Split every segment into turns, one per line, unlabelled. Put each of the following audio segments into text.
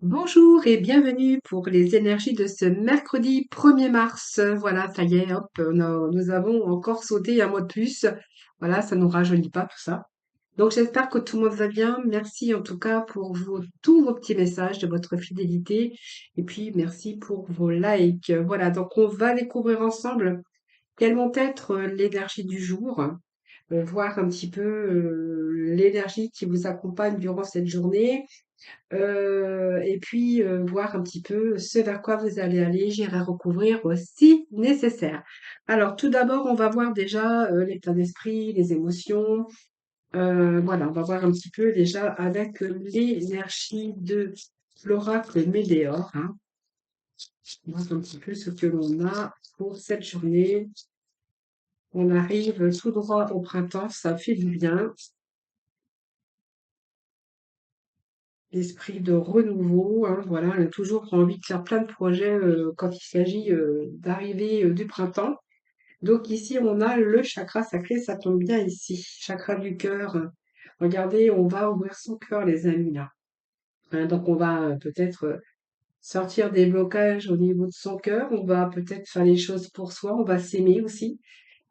Bonjour et bienvenue pour les énergies de ce mercredi 1er mars. Voilà, ça y est, hop, nous avons encore sauté un mois de plus. Voilà, ça nous rajeunit pas tout ça. Donc j'espère que tout le monde va bien. Merci en tout cas pour tous vos petits messages, de votre fidélité. Et puis merci pour vos likes. Voilà, donc on va découvrir ensemble quelles vont être l'énergie du jour, voir un petit peu l'énergie qui vous accompagne durant cette journée. Et puis, voir un petit peu ce vers quoi vous allez aller, j'irai recouvrir, si nécessaire. Alors tout d'abord, on va voir déjà, l'état d'esprit, les émotions, voilà, on va voir un petit peu déjà avec, l'énergie de l'oracle Médéor, hein. On va voir un petit peu ce que l'on a pour cette journée. On arrive tout droit au printemps, ça fait du bien. L'esprit de renouveau, hein, voilà, on a toujours envie de faire plein de projets quand il s'agit d'arriver du printemps. Donc ici, on a le chakra sacré, ça tombe bien ici, chakra du cœur. Regardez, on va ouvrir son cœur, les amis, là. Hein, donc on va peut-être sortir des blocages au niveau de son cœur, on va peut-être faire les choses pour soi, on va s'aimer aussi.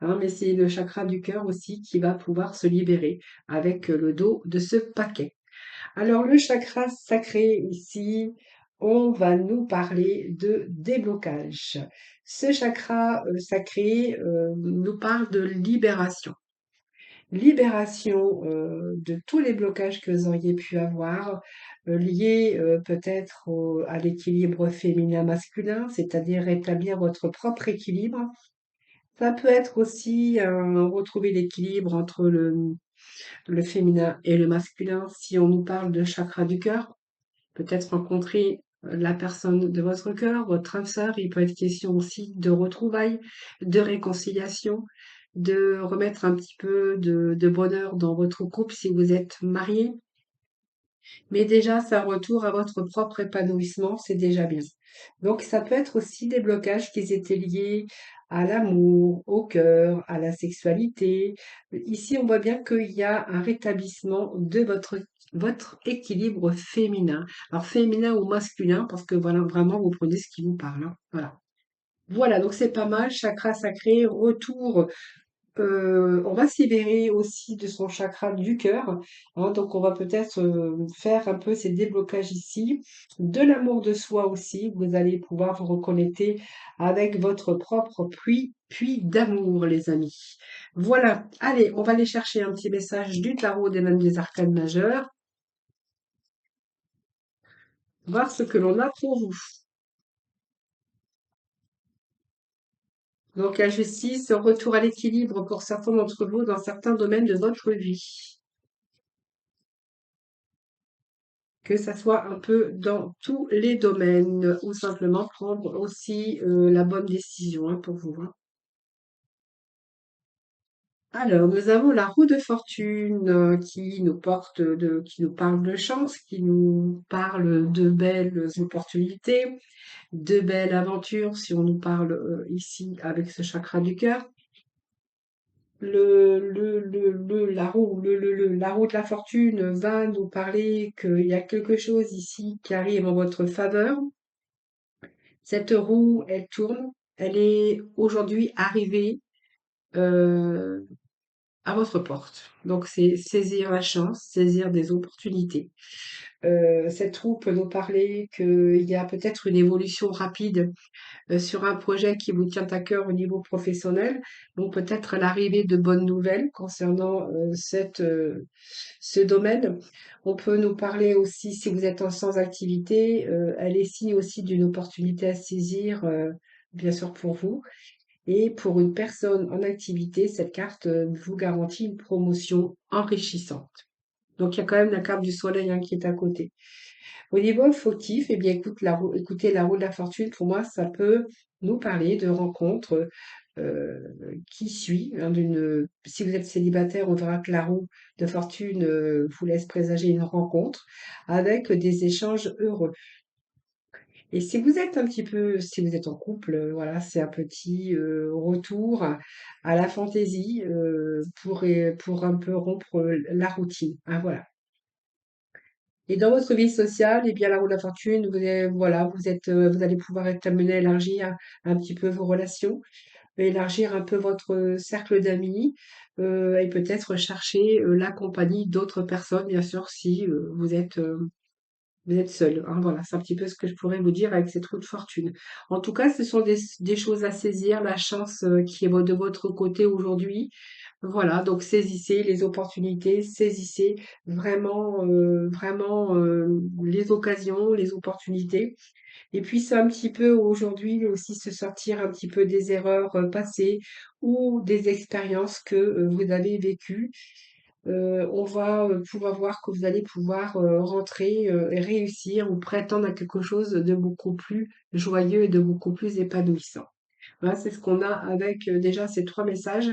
Hein, mais c'est le chakra du cœur aussi qui va pouvoir se libérer avec le dos de ce paquet. Alors, le chakra sacré, ici, on va nous parler de déblocage. Ce chakra sacré nous parle de libération. Libération de tous les blocages que vous auriez pu avoir, liés peut-être à l'équilibre féminin-masculin, c'est-à-dire rétablir votre propre équilibre. Ça peut être aussi retrouver l'équilibre entre le féminin et le masculin, si on nous parle de chakra du cœur, peut-être rencontrer la personne de votre cœur, votre âme sœur. Il peut être question aussi de retrouvailles, de réconciliation, de remettre un petit peu de bonheur dans votre couple si vous êtes marié. Mais déjà, c'est un retour à votre propre épanouissement, c'est déjà bien. Donc, ça peut être aussi des blocages qui étaient liés à l'amour, au cœur, à la sexualité. Ici, on voit bien qu'il y a un rétablissement de votre équilibre féminin. Alors, féminin ou masculin, parce que voilà, vraiment, vous prenez ce qui vous parle, hein. Voilà. Voilà, donc c'est pas mal. Chakra sacré, retour, on va se libérer aussi de son chakra du cœur, hein, donc on va peut-être faire un peu ces déblocages ici, de l'amour de soi aussi. Vous allez pouvoir vous reconnecter avec votre propre puits d'amour, les amis. Voilà, allez, on va aller chercher un petit message du tarot des mêmes des arcanes majeures, voir ce que l'on a pour vous. Donc la justice, retour à l'équilibre pour certains d'entre vous dans certains domaines de votre vie. Que ça soit un peu dans tous les domaines ou simplement prendre aussi la bonne décision, hein, pour vous, hein. Alors, nous avons la roue de fortune qui nous parle de chance, qui nous parle de belles opportunités, de belles aventures, si on nous parle ici avec ce chakra du cœur. La roue de la fortune va nous parler qu'il y a quelque chose ici qui arrive en votre faveur. Cette roue, elle tourne. Elle est aujourd'hui arrivée euh, à votre porte. Donc, c'est saisir la chance, saisir des opportunités. Cette roue peut nous parler qu'il y a peut-être une évolution rapide sur un projet qui vous tient à cœur au niveau professionnel. Donc, peut-être l'arrivée de bonnes nouvelles concernant ce domaine. On peut nous parler aussi, si vous êtes en sans activité, elle est signe aussi d'une opportunité à saisir, bien sûr pour vous. Et pour une personne en activité, cette carte vous garantit une promotion enrichissante. Donc il y a quand même la carte du soleil, hein, qui est à côté. Au niveau fautif, eh bien écoutez, la roue de la fortune, pour moi, ça peut nous parler de rencontres qui suit, hein, si vous êtes célibataire, on verra que la roue de fortune vous laisse présager une rencontre avec des échanges heureux. Et si vous êtes en couple, voilà, c'est un petit retour à la fantaisie pour un peu rompre la routine, hein, voilà. Et dans votre vie sociale, eh bien, la roue de la fortune, voilà, vous allez pouvoir être amené à élargir un petit peu vos relations, élargir un peu votre cercle d'amis, et peut-être chercher la compagnie d'autres personnes, bien sûr, si vous êtes seul, hein. Voilà, c'est un petit peu ce que je pourrais vous dire avec cette roue de fortune. En tout cas, ce sont des choses à saisir, la chance qui est de votre côté aujourd'hui. Voilà, donc saisissez les opportunités, saisissez vraiment les occasions, les opportunités. Et puis c'est un petit peu aujourd'hui aussi se sortir un petit peu des erreurs passées ou des expériences que vous avez vécues. On va pouvoir voir que vous allez pouvoir rentrer et réussir ou prétendre à quelque chose de beaucoup plus joyeux et de beaucoup plus épanouissant. Voilà, c'est ce qu'on a avec déjà ces trois messages.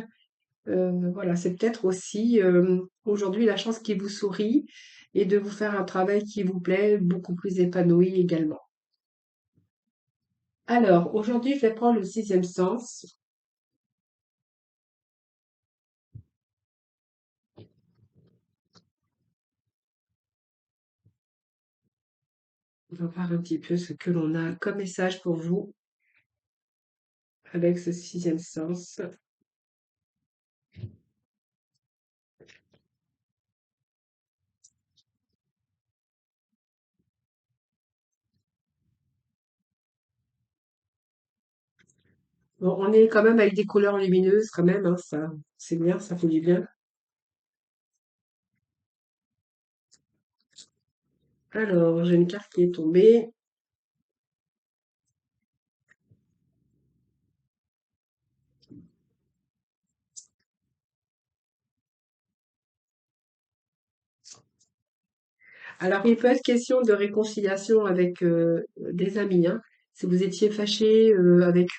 Voilà, c'est peut-être aussi aujourd'hui la chance qui vous sourit et de vous faire un travail qui vous plaît, beaucoup plus épanoui également. Alors, aujourd'hui, je vais prendre le sixième sens. On va voir un petit peu ce que l'on a comme message pour vous avec ce sixième sens. Bon, on est quand même avec des couleurs lumineuses quand même, hein, ça, c'est bien, ça fait du bien. Alors, j'ai une carte qui est tombée. Alors, il peut être question de réconciliation avec des amis, hein. Si vous étiez fâché avec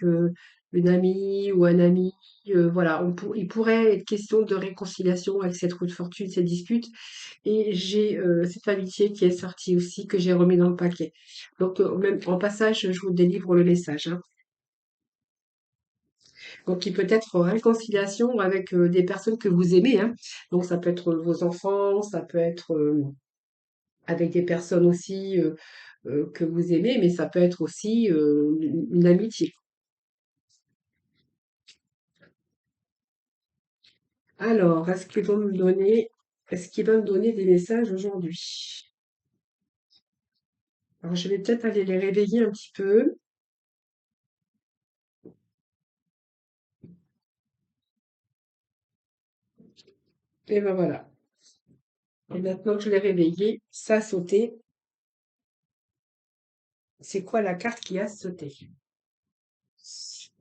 une amie ou un ami, voilà, il pourrait être question de réconciliation avec cette roue de fortune, cette dispute. Et j'ai cette amitié qui est sortie aussi, que j'ai remis dans le paquet. Donc, même en passage, je vous délivre le message, hein. Donc, il peut être réconciliation avec des personnes que vous aimez, hein. Donc, ça peut être vos enfants, ça peut être avec des personnes aussi que vous aimez, mais ça peut être aussi une amitié. Alors, est-ce qu'il va me donner des messages aujourd'hui? Alors, je vais peut-être aller les réveiller un petit peu. Et ben voilà. Et maintenant que je l'ai réveillé, ça a sauté. C'est quoi la carte qui a sauté?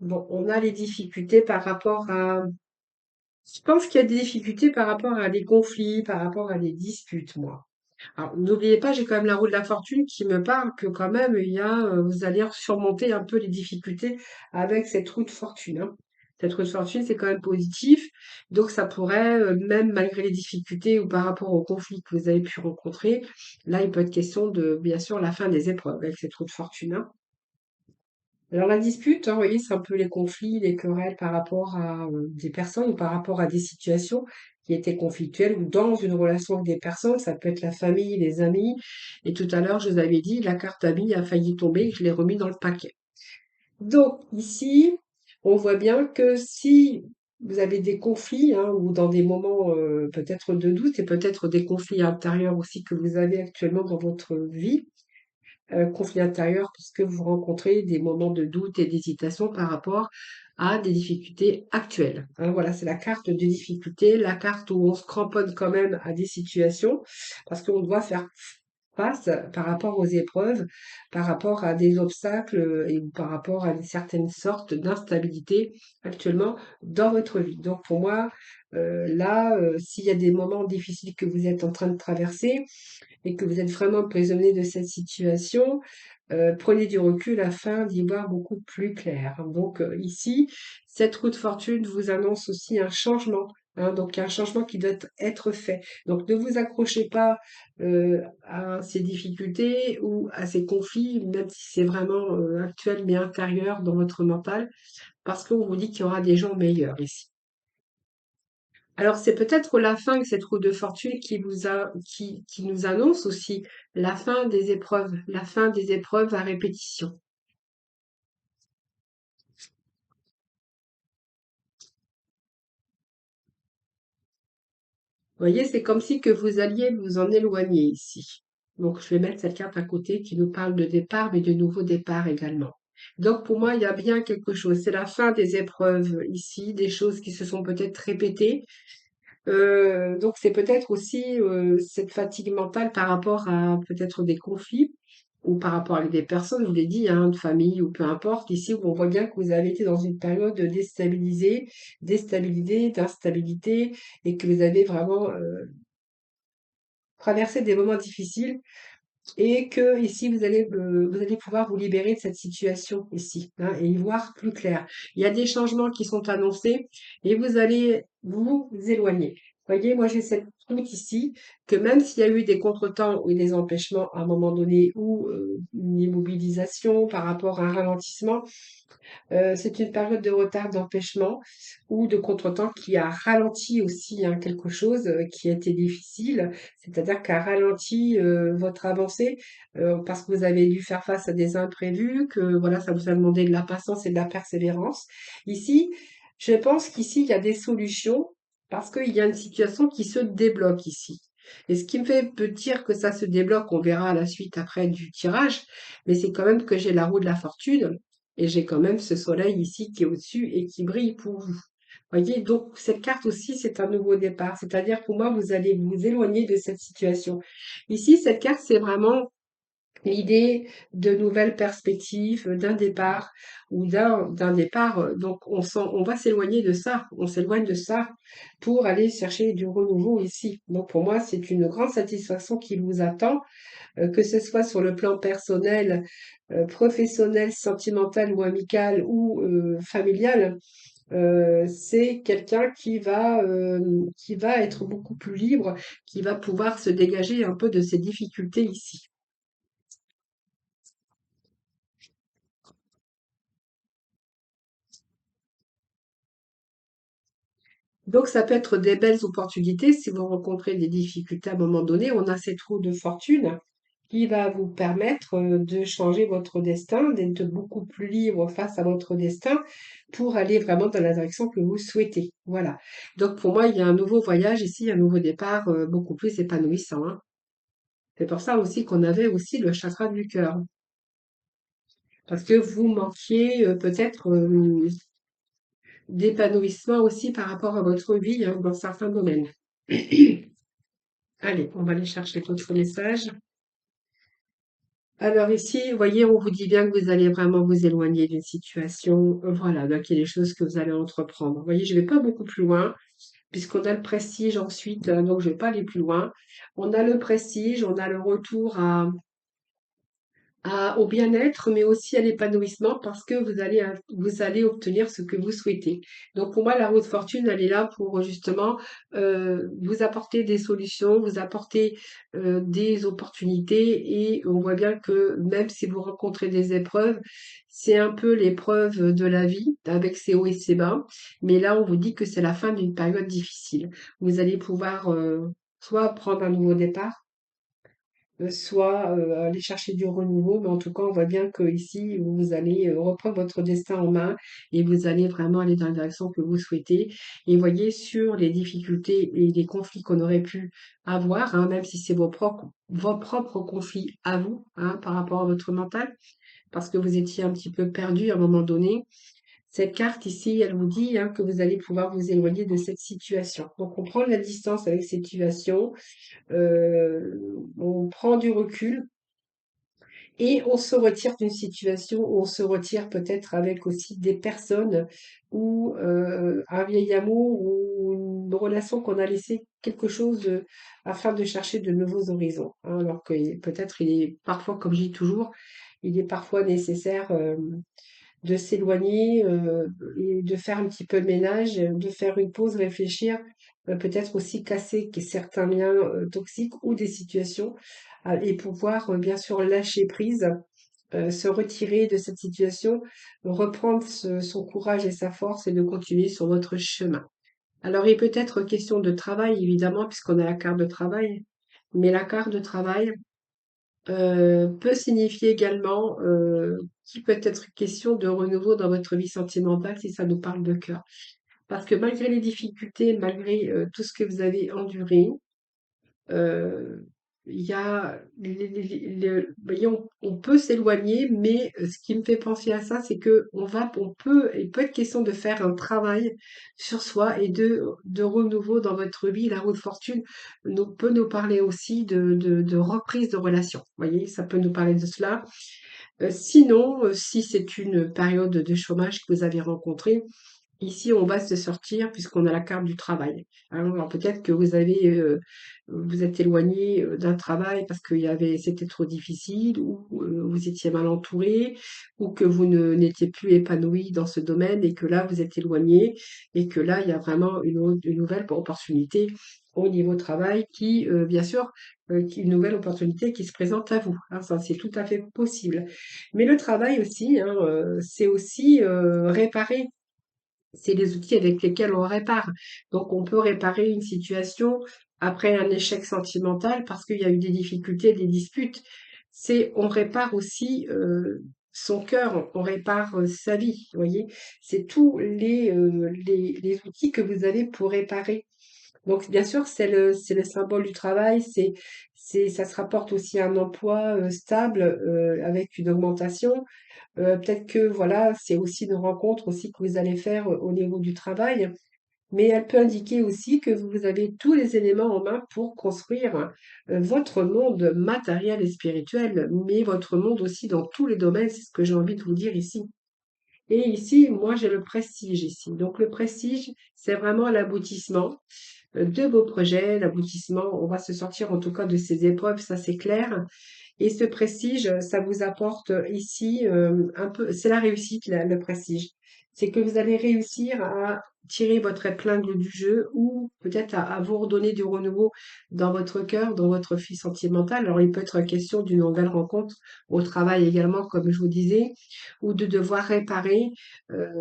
Bon, on a les difficultés par rapport à... Je pense qu'il y a des difficultés par rapport à des conflits, par rapport à des disputes, moi. Alors, n'oubliez pas, j'ai quand même la roue de la fortune qui me parle que quand même, vous allez surmonter un peu les difficultés avec cette roue de fortune, hein. Cette roue de fortune, c'est quand même positif. Donc, ça pourrait, même malgré les difficultés ou par rapport aux conflits que vous avez pu rencontrer, là, il peut être question de, bien sûr, la fin des épreuves avec cette roue de fortune, hein. Alors la dispute, hein, vous voyez, c'est un peu les conflits, les querelles par rapport à des personnes ou par rapport à des situations qui étaient conflictuelles ou dans une relation avec des personnes, ça peut être la famille, les amis. Et tout à l'heure, je vous avais dit, la carte ami a failli tomber, je l'ai remis dans le paquet. Donc ici, on voit bien que si vous avez des conflits, hein, ou dans des moments peut-être de doute et peut-être des conflits intérieurs aussi que vous avez actuellement dans votre vie, conflit intérieur puisque vous rencontrez des moments de doute et d'hésitation par rapport à des difficultés actuelles, hein. Voilà, c'est la carte de difficulté, la carte où on se cramponne quand même à des situations parce qu'on doit faire face par rapport aux épreuves, par rapport à des obstacles et par rapport à certaines sortes d'instabilité actuellement dans votre vie. Donc pour moi, là, s'il y a des moments difficiles que vous êtes en train de traverser, et que vous êtes vraiment prisonnier de cette situation, prenez du recul afin d'y voir beaucoup plus clair. Donc ici, cette roue de fortune vous annonce aussi un changement, hein, donc un changement qui doit être fait. Donc ne vous accrochez pas à ces difficultés ou à ces conflits, même si c'est vraiment actuel mais intérieur dans votre mental, parce qu'on vous dit qu'il y aura des gens meilleurs ici. Alors c'est peut-être la fin de cette roue de fortune qui nous annonce aussi la fin des épreuves à répétition. Vous voyez, c'est comme si que vous alliez vous en éloigner ici. Donc, je vais mettre cette carte à côté qui nous parle de départ, mais de nouveau départ également. Donc, pour moi, il y a bien quelque chose. C'est la fin des épreuves ici, des choses qui se sont peut-être répétées. Donc, c'est peut-être aussi cette fatigue mentale par rapport à peut-être des conflits ou par rapport à des personnes, je vous l'ai dit, hein, de famille ou peu importe, ici où on voit bien que vous avez été dans une période déstabilisée, d'instabilité et que vous avez vraiment traverser des moments difficiles et que ici vous allez pouvoir vous libérer de cette situation ici, hein, et y voir plus clair. Il y a des changements qui sont annoncés et vous allez vous éloigner. Voyez, moi j'ai cette route ici que même s'il y a eu des contretemps ou des empêchements à un moment donné ou une immobilisation par rapport à un ralentissement, c'est une période de retard, d'empêchement ou de contretemps qui a ralenti aussi, hein, quelque chose, qui a été difficile, c'est-à-dire qu'a ralenti, votre avancée, parce que vous avez dû faire face à des imprévus, que voilà, ça vous a demandé de la patience et de la persévérance. Ici, je pense qu'ici, il y a des solutions parce qu'il y a une situation qui se débloque ici. Et ce qui me fait peut dire que ça se débloque, on verra à la suite après du tirage, mais c'est quand même que j'ai la roue de la fortune et j'ai quand même ce soleil ici qui est au-dessus et qui brille pour vous. Voyez, donc cette carte aussi, c'est un nouveau départ. C'est-à-dire pour moi, vous allez vous éloigner de cette situation. Ici, cette carte, c'est vraiment l'idée de nouvelles perspectives, d'un départ ou d'un départ. Donc on va s'éloigner de ça. On s'éloigne de ça pour aller chercher du renouveau ici. Donc pour moi, c'est une grande satisfaction qui vous attend, que ce soit sur le plan personnel, professionnel, sentimental ou amical ou familial. C'est quelqu'un qui va être beaucoup plus libre, qui va pouvoir se dégager un peu de ses difficultés ici. Donc ça peut être des belles opportunités si vous rencontrez des difficultés à un moment donné. On a cette roue de fortune qui va vous permettre de changer votre destin, d'être beaucoup plus libre face à votre destin pour aller vraiment dans la direction que vous souhaitez. Voilà. Donc pour moi, il y a un nouveau voyage ici, un nouveau départ beaucoup plus épanouissant, hein. C'est pour ça aussi qu'on avait aussi le chakra du cœur. Parce que vous manquiez peut-être d'épanouissement aussi par rapport à votre vie, hein, dans certains domaines. Allez, on va aller chercher d'autres messages. Alors ici, vous voyez, on vous dit bien que vous allez vraiment vous éloigner d'une situation, voilà, donc il y a des choses que vous allez entreprendre. Vous voyez, je vais pas beaucoup plus loin, puisqu'on a le prestige ensuite, donc je vais pas aller plus loin. On a le prestige, on a le retour au bien-être, mais aussi à l'épanouissement parce que vous allez obtenir ce que vous souhaitez. Donc pour moi, la roue de fortune, elle est là pour justement vous apporter des solutions, vous apporter des opportunités et on voit bien que même si vous rencontrez des épreuves, c'est un peu l'épreuve de la vie avec ses hauts et ses bas. Mais là, on vous dit que c'est la fin d'une période difficile. Vous allez pouvoir soit prendre un nouveau départ, soit aller chercher du renouveau, mais en tout cas, on voit bien que ici, vous allez reprendre votre destin en main et vous allez vraiment aller dans la direction que vous souhaitez. Et voyez sur les difficultés et les conflits qu'on aurait pu avoir, hein, même si c'est vos propres conflits à vous, hein, par rapport à votre mental, parce que vous étiez un petit peu perdu à un moment donné. Cette carte ici, elle vous dit, hein, que vous allez pouvoir vous éloigner de cette situation. Donc, on prend de la distance avec cette situation, on prend du recul et on se retire d'une situation où on se retire peut-être avec aussi des personnes ou un vieil amour ou une relation qu'on a laissé quelque chose afin de chercher de nouveaux horizons, hein. Alors que peut-être il est parfois, comme je dis toujours, il est parfois nécessaire de s'éloigner et de faire un petit peu le ménage, de faire une pause, réfléchir, peut-être aussi casser certains liens toxiques ou des situations et pouvoir bien sûr lâcher prise, se retirer de cette situation, reprendre son courage et sa force et de continuer sur votre chemin. Alors, il peut être question de travail, évidemment, puisqu'on a la carte de travail, mais la carte de travail peut signifier également qu'il peut être question de renouveau dans votre vie sentimentale si ça nous parle de cœur. Parce que malgré les difficultés, malgré tout ce que vous avez enduré, euh, il y a, voyons, on peut s'éloigner, mais ce qui me fait penser à ça, c'est que il peut être question de faire un travail sur soi et de renouveau dans votre vie. La roue de fortune peut nous parler aussi de reprise de relation. Vous voyez, ça peut nous parler de cela. Sinon, si c'est une période de chômage que vous avez rencontrée, ici, on va se sortir puisqu'on a la carte du travail. Hein. Alors peut-être que vous êtes éloigné d'un travail parce c'était trop difficile, ou vous étiez mal entouré, ou que n'étiez plus épanoui dans ce domaine et que là, vous êtes éloigné et que là, il y a vraiment une nouvelle opportunité au niveau travail bien sûr, une nouvelle opportunité qui se présente à vous. Hein. Ça, c'est tout à fait possible. Mais le travail aussi, hein, c'est aussi réparer, c'est les outils avec lesquels on répare. Donc, on peut réparer une situation après un échec sentimental parce qu'il y a eu des difficultés, des disputes. On répare aussi son cœur, on répare sa vie, vous voyez. C'est tous les outils que vous avez pour réparer. Donc, bien sûr, c'est le symbole du travail, ça se rapporte aussi à un emploi stable avec une augmentation. Peut-être que voilà, c'est aussi une rencontre aussi que vous allez faire au niveau du travail, mais elle peut indiquer aussi que vous avez tous les éléments en main pour construire votre monde matériel et spirituel, mais votre monde aussi dans tous les domaines, c'est ce que j'ai envie de vous dire ici. Et ici, moi, j'ai le prestige ici. Donc le prestige, c'est vraiment l'aboutissement de vos projets, l'aboutissement. On va se sortir en tout cas de ces épreuves, ça c'est clair. Et ce prestige, ça vous apporte ici un peu, c'est la réussite, le prestige. C'est que vous allez réussir à tirer votre épingle du jeu ou peut-être à vous redonner du renouveau dans votre cœur, dans votre vie sentimentale. Alors, il peut être question d'une nouvelle rencontre au travail également, comme je vous disais, ou de devoir réparer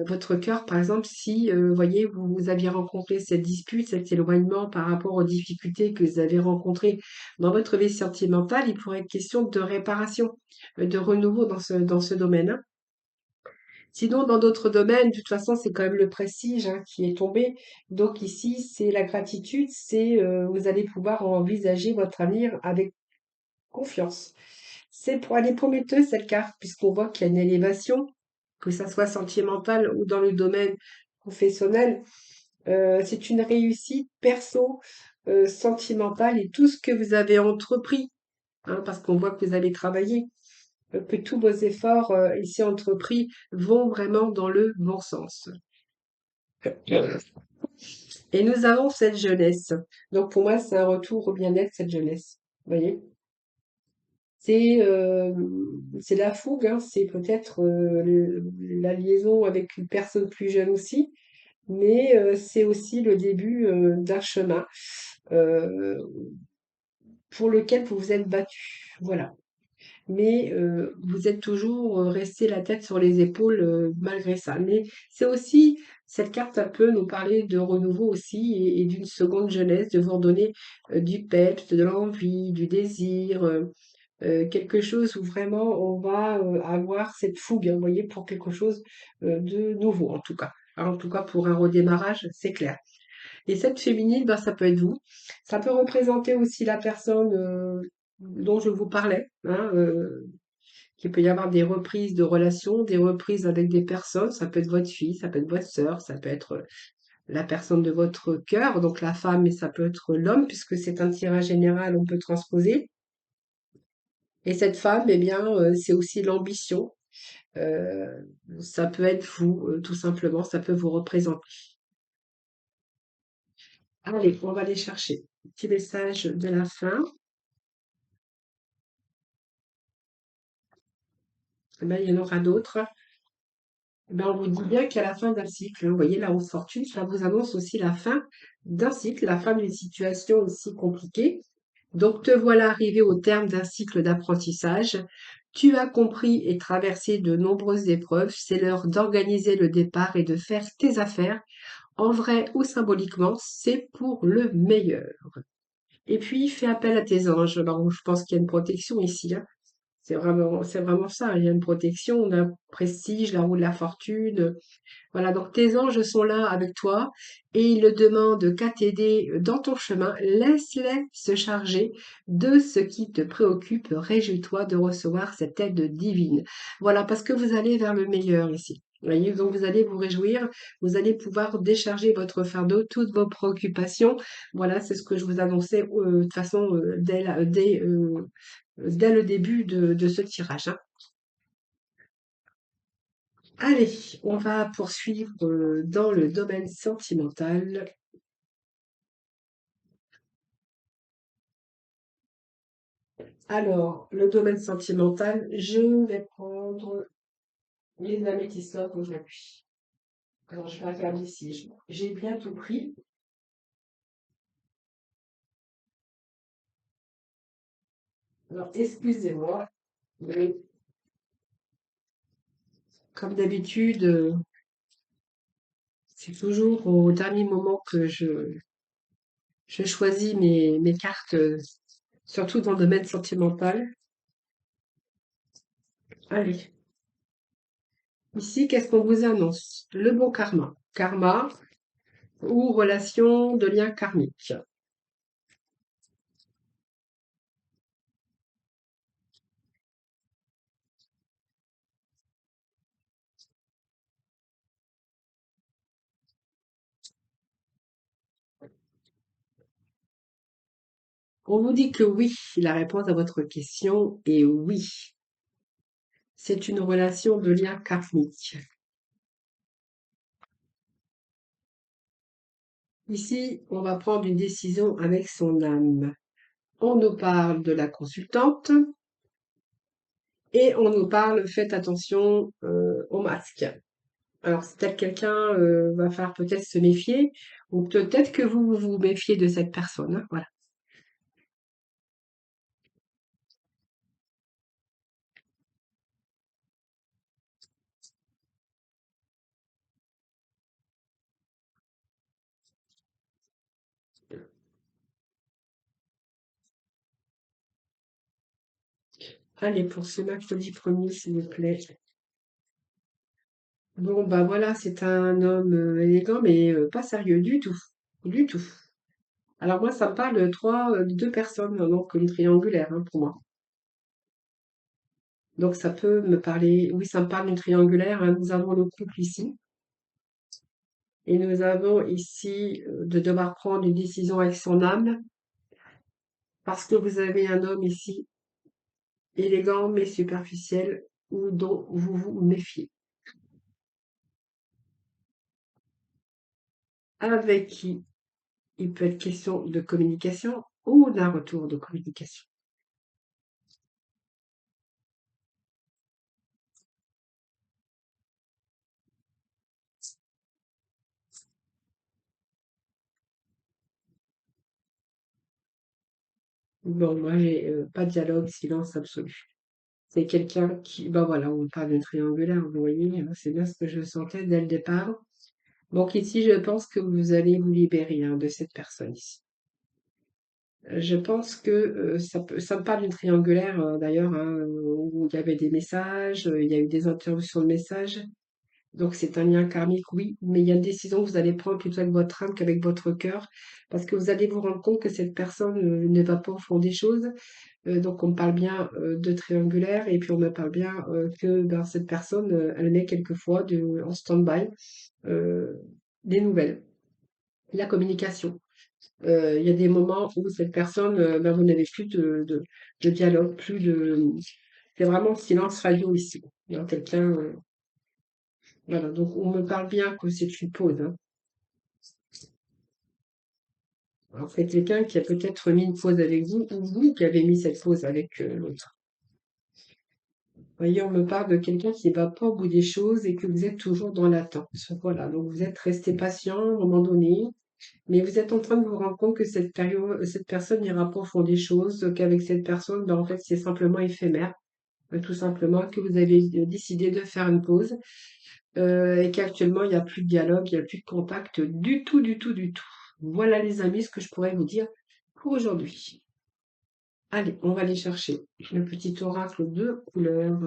votre cœur, par exemple, si, voyez, vous aviez rencontré cette dispute, cet éloignement par rapport aux difficultés que vous avez rencontrées dans votre vie sentimentale, il pourrait être question de réparation, de renouveau dans ce domaine, hein. Sinon, dans d'autres domaines, de toute façon, c'est quand même le prestige hein, qui est tombé. Donc ici, c'est la gratitude, vous allez pouvoir envisager votre avenir avec confiance. C'est pour aller prometteuse cette carte, puisqu'on voit qu'il y a une élévation, que ça soit sentimentale ou dans le domaine professionnel. C'est une réussite perso, sentimentale et tout ce que vous avez entrepris, hein, parce qu'on voit que vous avez travaillé, que tous vos efforts ici entrepris vont vraiment dans le bon sens. Et nous avons cette jeunesse. Donc pour moi, c'est un retour au bien-être, cette jeunesse. Vous voyez? C'est c'est la fougue, hein, c'est peut-être la liaison avec une personne plus jeune aussi, mais c'est aussi le début d'un chemin euh, pour lequel vous vous êtes battu. Voilà. Mais vous êtes toujours resté la tête sur les épaules malgré ça. Mais c'est aussi, cette carte, elle peut nous parler de renouveau aussi et d'une seconde jeunesse, de vous redonner du peps, de l'envie, du désir, quelque chose où vraiment on va avoir cette fougue, hein, vous voyez, pour quelque chose de nouveau en tout cas. En tout cas, pour un redémarrage, c'est clair. Et cette féminine, ben, ça peut être vous. Ça peut représenter aussi la personne dont je vous parlais, hein, qu'il peut y avoir des reprises de relations, des reprises avec des personnes. Ça peut être votre fille, ça peut être votre sœur, ça peut être la personne de votre cœur, donc la femme, et ça peut être l'homme, puisque c'est un tirage général, on peut transposer. Et cette femme, eh bien, c'est aussi l'ambition. Euh, Ça peut être vous, tout simplement, ça peut vous représenter. Allez, on va aller chercher. Petit message de la fin. Eh ben, il y en aura d'autres. Eh ben, on vous dit bien qu'à la fin d'un cycle, hein, vous voyez, la haute fortune, ça vous annonce aussi la fin d'un cycle, la fin d'une situation aussi compliquée. Donc, te voilà arrivé au terme d'un cycle d'apprentissage. Tu as compris et traversé de nombreuses épreuves. C'est l'heure d'organiser le départ et de faire tes affaires en vrai ou symboliquement, c'est pour le meilleur. Et puis, fais appel à tes anges. Alors, je pense qu'il y a une protection ici, hein. C'est vraiment ça. Il y a une protection, on a un prestige, la roue de la fortune. Voilà, donc tes anges sont là avec toi et ils ne demandent qu'à t'aider dans ton chemin. Laisse-les se charger de ce qui te préoccupe. Réjouis-toi de recevoir cette aide divine. Voilà, parce que vous allez vers le meilleur ici. Voyez, donc vous allez vous réjouir, vous allez pouvoir décharger votre fardeau, toutes vos préoccupations. Voilà, c'est ce que je vous annonçais de toute façon dès le début de ce tirage, hein. Allez, on va poursuivre dans le domaine sentimental. Alors, le domaine sentimental, je vais prendre les améthystes aujourd'hui. Alors, je vais regarder si j'ai bien tout pris. Alors, excusez-moi, mais comme d'habitude, c'est toujours au dernier moment que je choisis mes cartes, surtout dans le domaine sentimental. Allez, ici, qu'est-ce qu'on vous annonce? Le bon karma. Karma ou relation de lien karmique. On vous dit que oui, la réponse à votre question est oui. C'est une relation de lien karmique. Ici, on va prendre une décision avec son âme. On nous parle de la consultante et on nous parle, faites attention au masque. Alors, c'est peut-être quelqu'un va falloir peut-être se méfier ou peut-être que vous vous méfiez de cette personne, hein, voilà. Allez, pour ce mercredi premier, s'il vous plaît. Bon, bah voilà, c'est un homme élégant, mais pas sérieux du tout. Du tout. Alors moi, ça me parle de deux personnes, donc une triangulaire hein, pour moi. Donc ça peut me parler, oui, ça me parle d'une triangulaire, hein. Nous avons le couple ici, et nous avons ici de devoir prendre une décision avec son âme, parce que vous avez un homme ici, élégant mais superficiel, ou dont vous vous méfiez, avec qui il peut être question de communication ou d'un retour de communication. Bon, moi, j'ai pas de dialogue, silence absolu. C'est quelqu'un qui, ben voilà, on parle de triangulaire, vous voyez, c'est bien ce que je sentais dès le départ. Donc ici, je pense que vous allez vous libérer hein, de cette personne ici. Je pense que ça me parle d'une triangulaire d'ailleurs, hein, où il y avait des messages, il y a eu des interruptions de messages. Donc c'est un lien karmique, oui, mais il y a une décision que vous allez prendre plutôt avec votre âme qu'avec votre cœur, parce que vous allez vous rendre compte que cette personne ne va pas au fond des choses. Donc on me parle bien de triangulaire et puis on me parle bien que ben, cette personne, elle met quelquefois en stand-by euh, des nouvelles, la communication. Il y a des moments où cette personne, ben, vous n'avez plus de dialogue, plus de... C'est vraiment silence radio ici. Il y a quelqu'un... voilà, donc on me parle bien que c'est une pause, hein. En fait, quelqu'un qui a peut-être mis une pause avec vous ou vous qui avez mis cette pause avec l'autre. Voyez, on me parle de quelqu'un qui ne va pas au bout des choses et que vous êtes toujours dans l'attente. Voilà, donc vous êtes resté patient à un moment donné, mais vous êtes en train de vous rendre compte que cette personne n'ira pas au fond des choses, qu'avec cette personne, ben, en fait, c'est simplement éphémère, tout simplement, que vous avez décidé de faire une pause. et qu'actuellement il y a plus de dialogue, il y a plus de contact du tout, du tout, du tout. Voilà les amis, ce que je pourrais vous dire pour aujourd'hui. Allez, on va aller chercher le petit oracle de couleurs.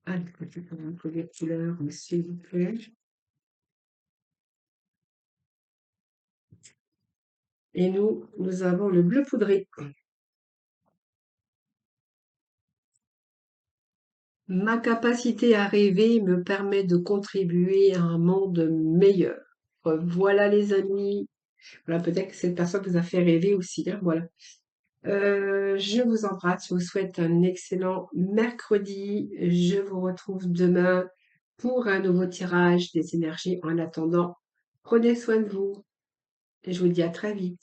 Allez, petit oracle de couleurs, s'il vous plaît. Et nous avons le bleu poudré. Ma capacité à rêver me permet de contribuer à un monde meilleur. Voilà les amis. Voilà, peut-être que cette personne vous a fait rêver aussi, hein, voilà. Je vous embrasse, je vous souhaite un excellent mercredi. Je vous retrouve demain pour un nouveau tirage des énergies. En attendant, prenez soin de vous et je vous dis à très vite.